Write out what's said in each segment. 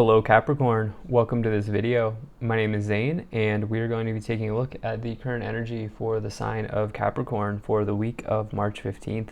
Hello Capricorn, welcome to this video. My name is Zane and we are going to be taking a look at the current energy for the sign of Capricorn for the week of March 15th.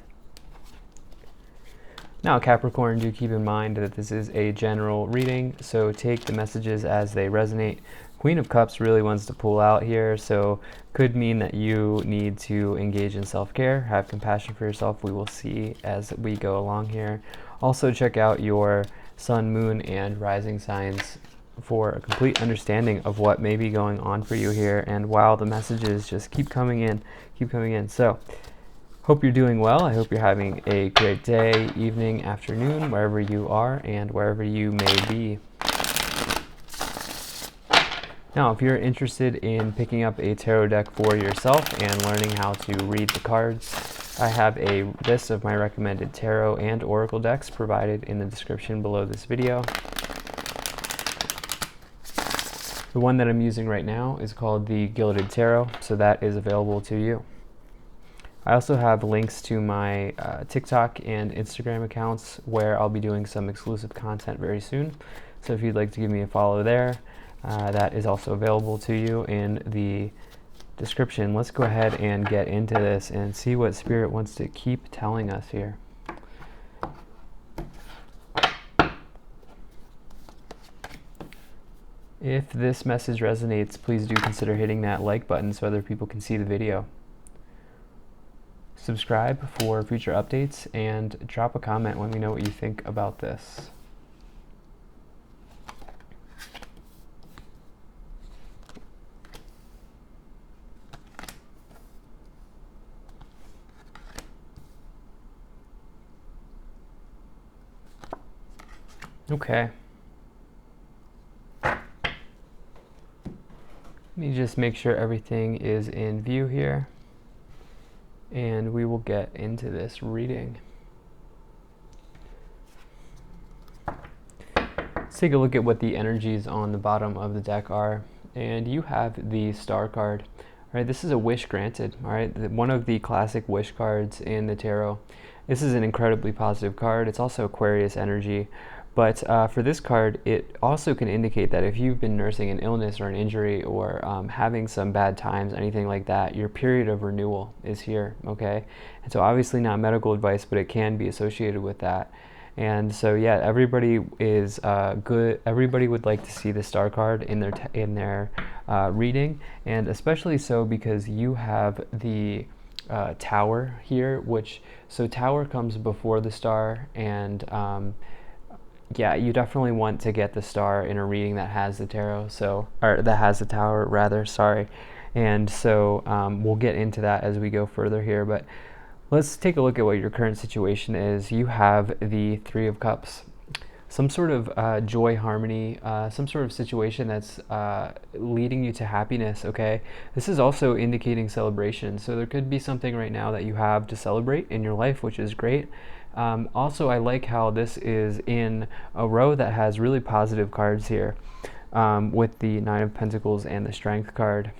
Now Capricorn, do keep in mind that this is a general reading, so take the messages as they resonate. Queen of Cups really wants to pull out here, so could mean that you need to engage in self-care, have compassion for yourself. We will see as we go along here. Also check out your sun, moon, and rising signs for a complete understanding of what may be going on for you here. And while the messages just keep coming in. So hope you're doing well. I hope you're having a great day, evening, afternoon, wherever you are and wherever you may be. Now, if you're interested in picking up a tarot deck for yourself and learning how to read the cards, I have a list of my recommended tarot and oracle decks provided in the description below this video. The one that I'm using right now is called the Gilded Tarot, so that is available to you. I also have links to my TikTok and Instagram accounts where I'll be doing some exclusive content very soon. So if you'd like to give me a follow there, that is also available to you in the description. Let's go ahead and get into this and see what Spirit wants to keep telling us here. If this message resonates, please do consider hitting that like button so other people can see the video. Subscribe for future updates and drop a comment. Let me know what you think about this. Okay. Let me just make sure everything is in view here, and we will get into this reading. Let's take a look at what the energies on the bottom of the deck are, and you have the Star card. All right, this is a wish granted. All right, one of the classic wish cards in the tarot. This is an incredibly positive card. It's also Aquarius energy. But for this card, it also can indicate that if you've been nursing an illness or an injury or having some bad times, anything like that, your period of renewal is here, okay? And so obviously not medical advice, but it can be associated with that. And so yeah, everybody is good. Everybody would like to see the Star card in their reading, and especially so because you have the Tower here, so Tower comes before the Star, and yeah, you definitely want to get the Star in a reading that has the tarot, or that has the Tower rather, sorry. And so we'll get into that as we go further here, but let's take a look at what your current situation is. You have the Three of Cups, some sort of joy, harmony, some sort of situation that's leading you to happiness, okay? This is also indicating celebration, so there could be something right now that you have to celebrate in your life, which is great. Also, I like how this is in a row that has really positive cards here, with the Nine of Pentacles and the Strength card.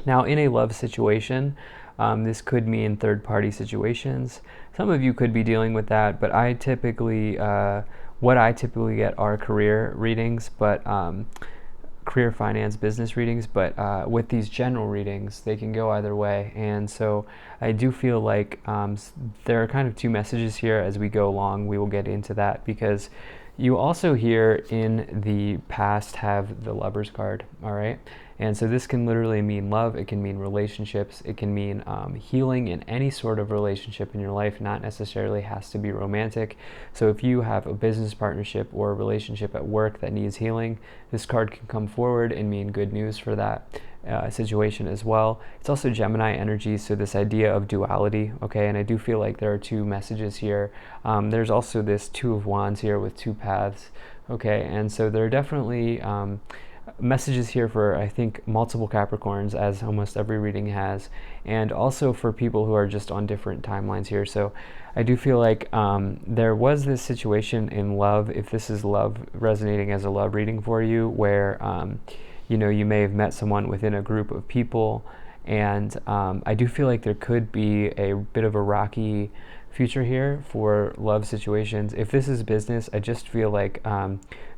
Now, in a love situation, this could mean third-party situations. Some of you could be dealing with that, but I typically, what I typically get are career readings, but career, finance, business readings, but with these general readings, they can go either way. And so I do feel like there are kind of two messages here as we go along. We will get into that because you also here in the past have the Lovers card, all right? And so this can literally mean love, it can mean relationships, it can mean healing in any sort of relationship in your life, not necessarily has to be romantic. So if you have a business partnership or a relationship at work that needs healing, this card can come forward and mean good news for that situation as well. It's also Gemini energy, so this idea of duality, okay? And I do feel like there are two messages here. There's also this Two of Wands here with two paths, okay? And so there are definitely messages here for, I think, multiple Capricorns, as almost every reading has, and also for people who are just on different timelines here. So I do feel like there was this situation in love, if this is love resonating as a love reading for you, where you know, you may have met someone within a group of people, and I do feel like there could be a bit of a rocky future here for love situations. If this is business, I just feel like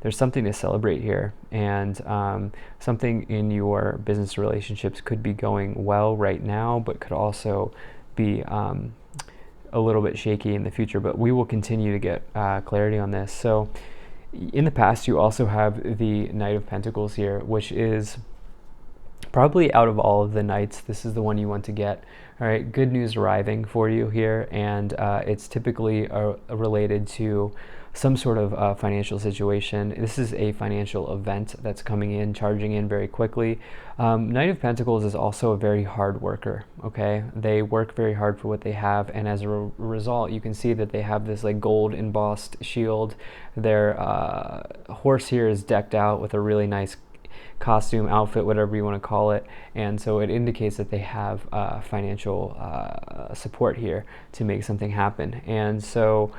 there's something to celebrate here, and something in your business relationships could be going well right now, but could also be a little bit shaky in the future. But we will continue to get clarity on this. So in the past, you also have the Knight of Pentacles here, which is probably out of all of the knights, this is the one you want to get. All right, good news arriving for you here, and it's typically related to some sort of financial situation. This is a financial event that's coming in, charging in very quickly. Knight of Pentacles is also a very hard worker, okay? They work very hard for what they have, and as a result, you can see that they have this like gold embossed shield. Their horse here is decked out with a really nice costume, outfit, whatever you want to call it, and so it indicates that they have financial support here to make something happen. And so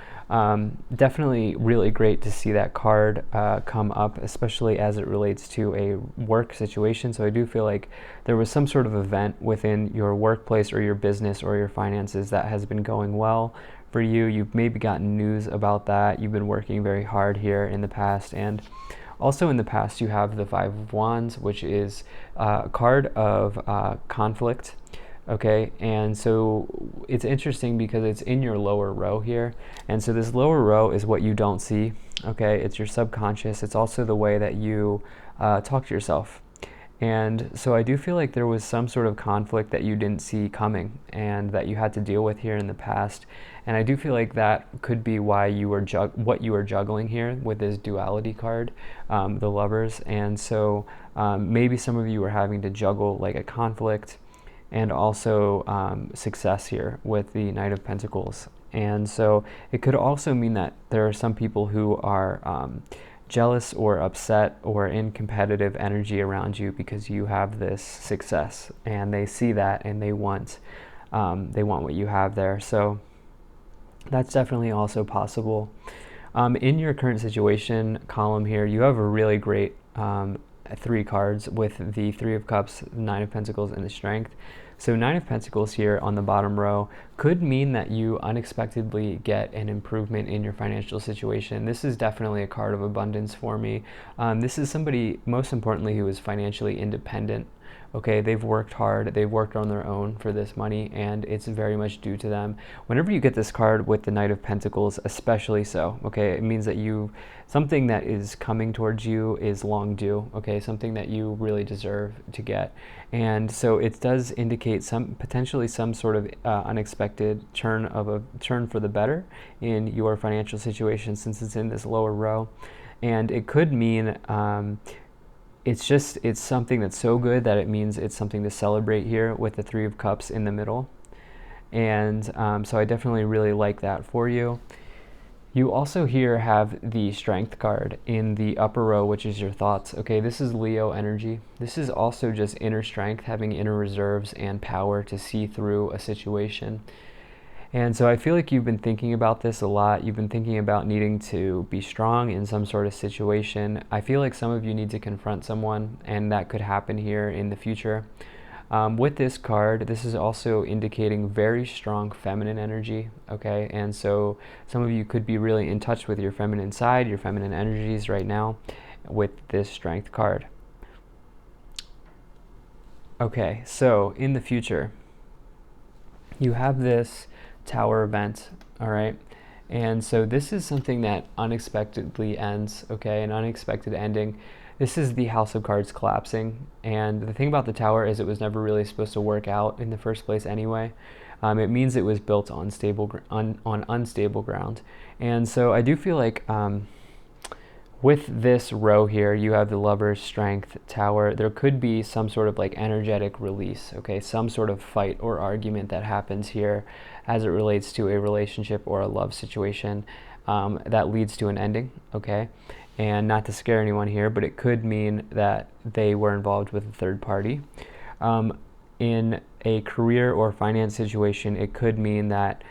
definitely really great to see that card come up, especially as it relates to a work situation. So I do feel like there was some sort of event within your workplace or your business or your finances that has been going well for you. You've maybe gotten news about that. You've been working very hard here in the past, and also in the past, you have the Five of Wands, which is a card of conflict, okay? And so it's interesting because it's in your lower row here. And so this lower row is what you don't see, okay? It's your subconscious. It's also the way that you talk to yourself. And so I do feel like there was some sort of conflict that you didn't see coming and that you had to deal with here in the past. And I do feel like that could be why you were what you were juggling here with this duality card, the Lovers. And so maybe some of you were having to juggle like a conflict and also success here with the Knight of Pentacles. And so it could also mean that there are some people who are jealous or upset or in competitive energy around you because you have this success, and they see that and they want what you have there. So that's definitely also possible. In your current situation column here, you have a really great 3 cards with the Three of Cups, the Nine of Pentacles, and the Strength. So Nine of Pentacles here on the bottom row could mean that you unexpectedly get an improvement in your financial situation. This is definitely a card of abundance for me. This is somebody, most importantly, who is financially independent. Okay, they've worked hard, they've worked on their own for this money, and it's very much due to them. Whenever you get this card with the Knight of Pentacles, especially so, okay, it means that something that is coming towards you is long due, okay, something that you really deserve to get. And so it does indicate potentially some sort of unexpected turn for the better in your financial situation, since it's in this lower row. And it could mean it's something that's so good that it means it's something to celebrate here with the Three of Cups in the middle. And so I definitely really like that for you. You also here have the Strength card in the upper row, which is your thoughts. Okay, this is Leo energy. This is also just inner strength, having inner reserves and power to see through a situation. And so I feel like you've been thinking about this a lot. You've been thinking about needing to be strong in some sort of situation. I feel like some of you need to confront someone, and that could happen here in the future. With this card, this is also indicating very strong feminine energy, okay? And so some of you could be really in touch with your feminine side, your feminine energies right now with this Strength card. Okay, so in the future, you have this Tower event, all right? And so this is something that unexpectedly ends, okay? An unexpected ending. This is the House of Cards collapsing, and the thing about the Tower is it was never really supposed to work out in the first place anyway. It means it was built on unstable ground. And so I do feel like with this row here, you have the Lovers, Strength, Tower. There could be some sort of like energetic release, okay? Some sort of fight or argument that happens here as it relates to a relationship or a love situation that leads to an ending, okay? And not to scare anyone here, but it could mean that they were involved with a third party. In a career or finance situation, it could mean that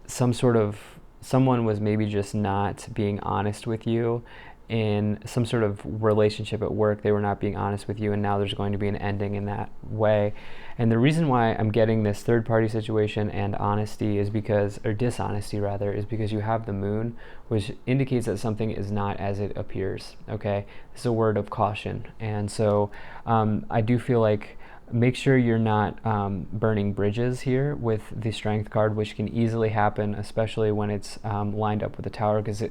someone was maybe just not being honest with you in some sort of relationship at work, they were not being honest with you, and now there's going to be an ending in that way. And the reason why I'm getting this third party situation and honesty is because, or dishonesty rather, is because you have the moon, which indicates that something is not as it appears. Okay, it's a word of caution. And so I do feel like make sure you're not burning bridges here with the strength card, which can easily happen, especially when it's lined up with the tower, because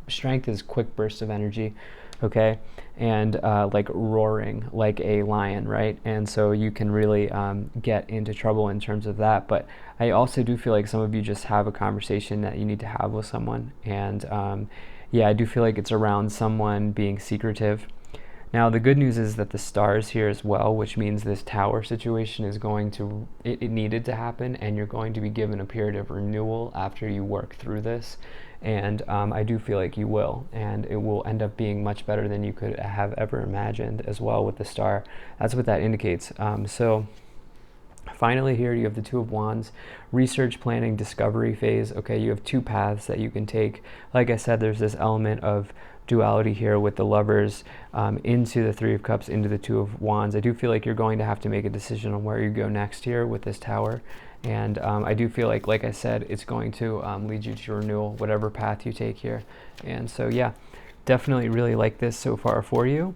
strength is quick bursts of energy, okay, and like roaring like a lion, right? And so you can really get into trouble in terms of that. But I also do feel like some of you just have a conversation that you need to have with someone, and yeah, I do feel like it's around someone being secretive. Now, the good news is that the stars here as well, which means this tower situation is going to, it needed to happen, and you're going to be given a period of renewal after you work through this. And I do feel like you will, and it will end up being much better than you could have ever imagined as well with the star. That's what that indicates. So finally here you have the Two of Wands, research, planning, discovery phase. Okay, you have two paths that you can take. Like I said, there's this element of duality here with the Lovers into the Three of Cups, into the Two of Wands. I do feel like you're going to have to make a decision on where you go next here with this tower. And I do feel like I said, it's going to lead you to renewal, whatever path you take here. And so, yeah, definitely really like this so far for you.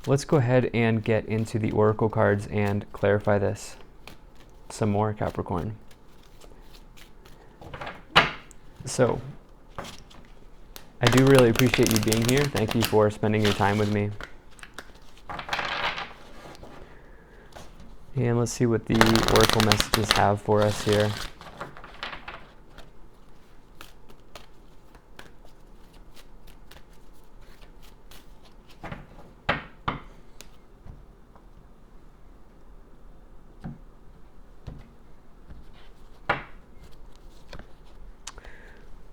Let's go ahead and get into the Oracle cards and clarify this some more, Capricorn. So, I do really appreciate you being here. Thank you for spending your time with me. And let's see what the Oracle messages have for us here.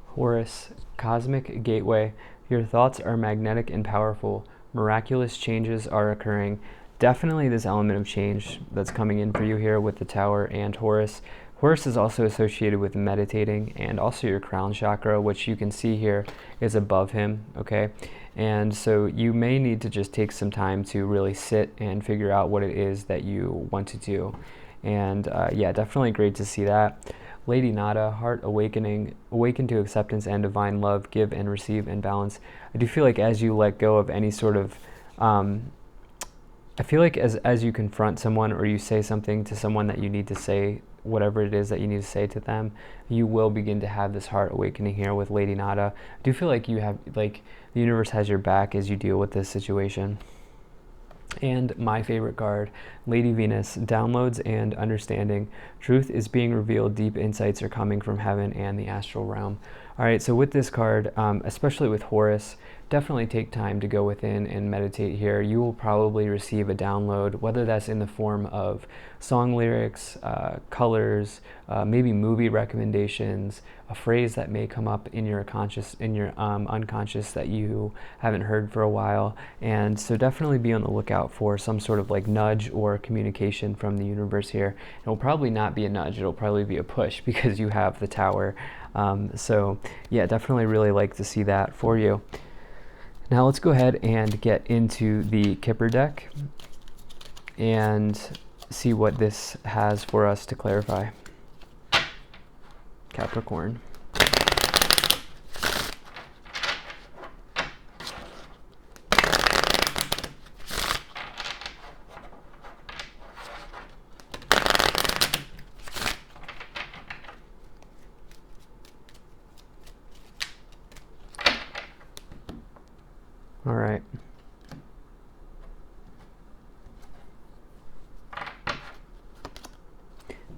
Horus, Cosmic Gateway. Your thoughts are magnetic and powerful. Miraculous changes are occurring. Definitely this element of change that's coming in for you here with the Tower and Horus. Horus is also associated with meditating and also your crown chakra, which you can see here is above him, okay? And so you may need to just take some time to really sit and figure out what it is that you want to do. And yeah, definitely great to see that. Lady Nada, heart awakening, awaken to acceptance and divine love, give and receive and balance. I do feel like as you let go of any sort of, I feel like as you confront someone or you say something to someone that you need to say, whatever it is that you need to say to them, you will begin to have this heart awakening here with Lady Nada. I do feel like you have, like, the universe has your back as you deal with this situation. And my favorite card, Lady Venus, downloads and understanding. Truth is being revealed, deep insights are coming from heaven and the astral realm. All right, so with this card, especially with Horus, definitely take time to go within and meditate here. You will probably receive a download, whether that's in the form of song lyrics, colors, maybe movie recommendations, a phrase that may come up in your unconscious that you haven't heard for a while. And so definitely be on the lookout for some sort of like nudge or communication from the universe here. It will probably not be a nudge, it'll probably be a push because you have the Tower. So yeah, definitely really like to see that for you. Now let's go ahead and get into the Kipper deck and see what this has for us to clarify. Capricorn. All right.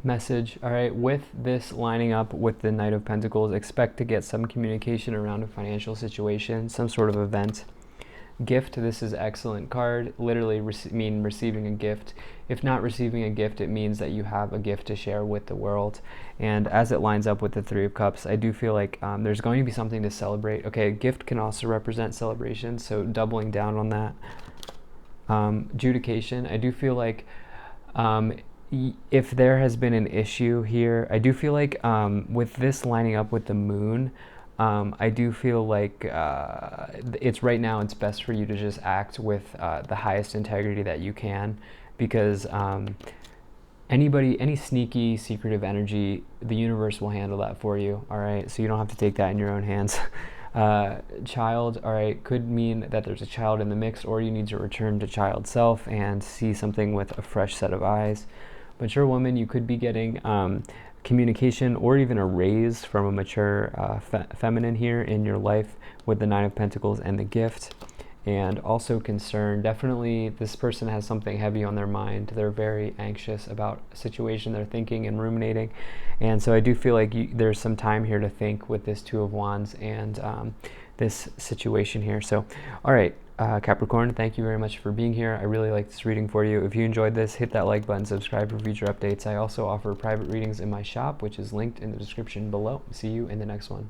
Message. All right, with this lining up with the Knight of Pentacles, expect to get some communication around a financial situation, some sort of event. Gift, this is excellent card. Literally mean receiving a gift. If not receiving a gift, it means that you have a gift to share with the world. And as it lines up with the Three of Cups, I do feel like there's going to be something to celebrate. Okay, a gift can also represent celebration, so doubling down on that. Adjudication, I do feel like if there has been an issue here, I do feel like with this lining up with the moon, I do feel like it's right now, it's best for you to just act with the highest integrity that you can, because any sneaky, secretive energy, the universe will handle that for you, all right? So you don't have to take that in your own hands. Child, all right, could mean that there's a child in the mix, or you need to return to child self and see something with a fresh set of eyes. Mature woman, you could be getting communication or even a raise from a mature feminine here in your life with the Nine of Pentacles and the gift. And also concern, definitely this person has something heavy on their mind. They're very anxious about a situation, they're thinking and ruminating. And so I do feel like there's some time here to think with this Two of Wands and this situation here. So, all right, Capricorn, thank you very much for being here. I really like this reading for you. If you enjoyed this, hit that like button, subscribe for future updates. I also offer private readings in my shop, which is linked in the description below. See you in the next one.